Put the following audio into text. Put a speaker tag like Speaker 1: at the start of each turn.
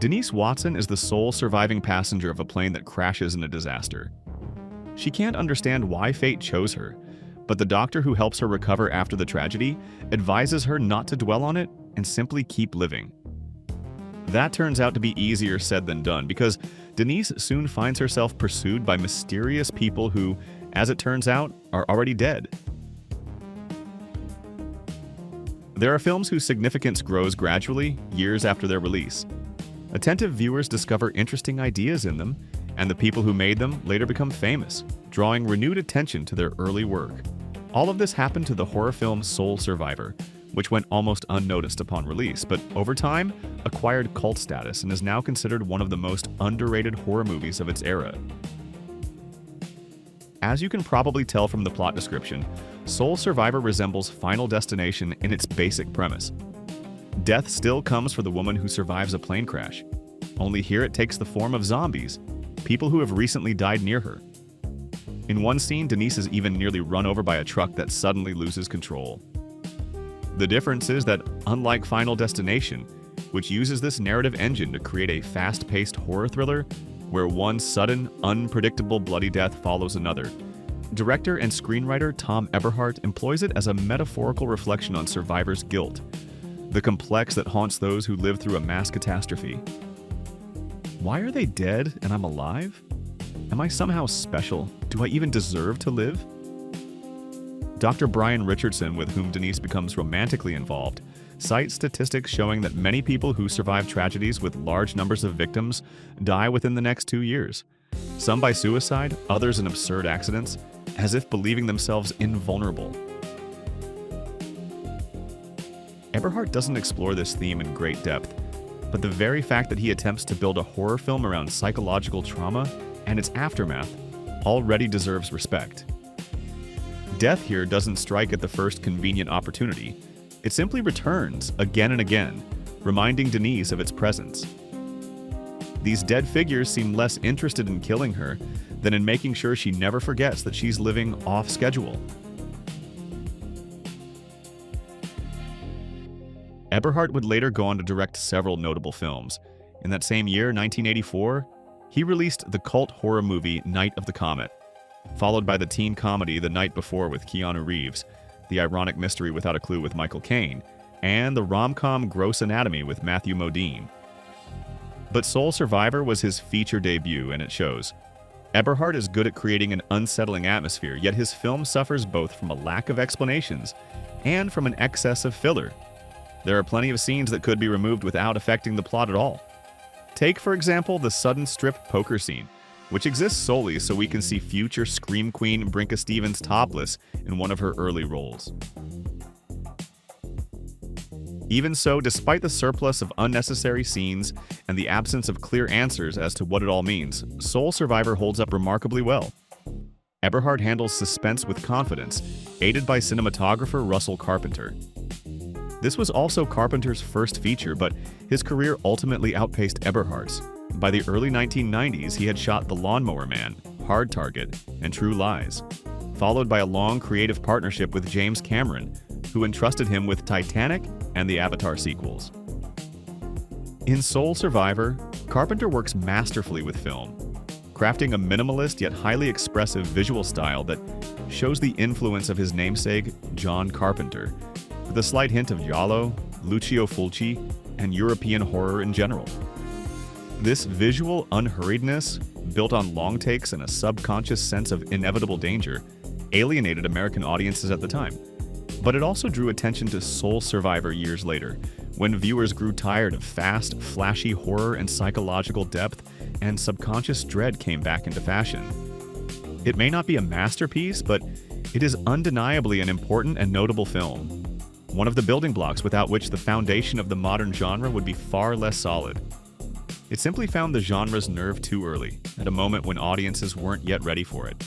Speaker 1: Denise Watson is the sole surviving passenger of a plane that crashes in a disaster. She can't understand why fate chose her, but the doctor who helps her recover after the tragedy advises her not to dwell on it and simply keep living. That turns out to be easier said than done, because Denise soon finds herself pursued by mysterious people who, as it turns out, are already dead. There are films whose significance grows gradually, years after their release. Attentive viewers discover interesting ideas in them, and the people who made them later become famous, drawing renewed attention to their early work. All of this happened to the horror film Soul Survivor, which went almost unnoticed upon release, but over time acquired cult status and is now considered one of the most underrated horror movies of its era. As you can probably tell from the plot description, Soul Survivor resembles Final Destination in its basic premise. Death still comes for the woman who survives a plane crash, only here it takes the form of zombies, people who have recently died near her. In one scene, Denise is even nearly run over by a truck that suddenly loses control. The difference is that, unlike Final Destination, which uses this narrative engine to create a fast-paced horror thriller where one sudden, unpredictable bloody death follows another, director and screenwriter Thom Eberhardt employs it as a metaphorical reflection on survivors' guilt, the complex that haunts those who live through a mass catastrophe. Why are they dead and I'm alive? Am I somehow special? Do I even deserve to live? Dr. Brian Richardson, with whom Denise becomes romantically involved, cites statistics showing that many people who survive tragedies with large numbers of victims die within the next 2 years. Some by suicide, others in absurd accidents, as if believing themselves invulnerable. Eberhardt doesn't explore this theme in great depth, but the very fact that he attempts to build a horror film around psychological trauma and its aftermath already deserves respect. Death here doesn't strike at the first convenient opportunity. It simply returns again and again, reminding Denise of its presence. These dead figures seem less interested in killing her than in making sure she never forgets that she's living off schedule. Eberhardt would later go on to direct several notable films. In that same year, 1984, he released the cult horror movie Night of the Comet, followed by the teen comedy The Night Before with Keanu Reeves, the ironic mystery Without a Clue with Michael Caine, and the rom-com Gross Anatomy with Matthew Modine. But Soul Survivor was his feature debut, and it shows. Eberhardt is good at creating an unsettling atmosphere, yet his film suffers both from a lack of explanations and from an excess of filler. There are plenty of scenes that could be removed without affecting the plot at all. Take, for example, the sudden strip poker scene, which exists solely so we can see future Scream Queen Brinke Stevens topless in one of her early roles. Even so, despite the surplus of unnecessary scenes and the absence of clear answers as to what it all means, Soul Survivor holds up remarkably well. Eberhardt handles suspense with confidence, aided by cinematographer Russell Carpenter. This was also Carpenter's first feature, but his career ultimately outpaced Eberhardt's. By the early 1990s, he had shot The Lawnmower Man, Hard Target, and True Lies, followed by a long creative partnership with James Cameron, who entrusted him with Titanic and the Avatar sequels. In Soul Survivor, Carpenter works masterfully with film, crafting a minimalist yet highly expressive visual style that shows the influence of his namesake, John Carpenter, with a slight hint of giallo, Lucio Fulci, and European horror in general. This visual unhurriedness, built on long takes and a subconscious sense of inevitable danger, alienated American audiences at the time. But it also drew attention to Soul Survivor years later, when viewers grew tired of fast, flashy horror and psychological depth, and subconscious dread came back into fashion. It may not be a masterpiece, but it is undeniably an important and notable film. One of the building blocks without which the foundation of the modern genre would be far less solid. It simply found the genre's nerve too early, at a moment when audiences weren't yet ready for it.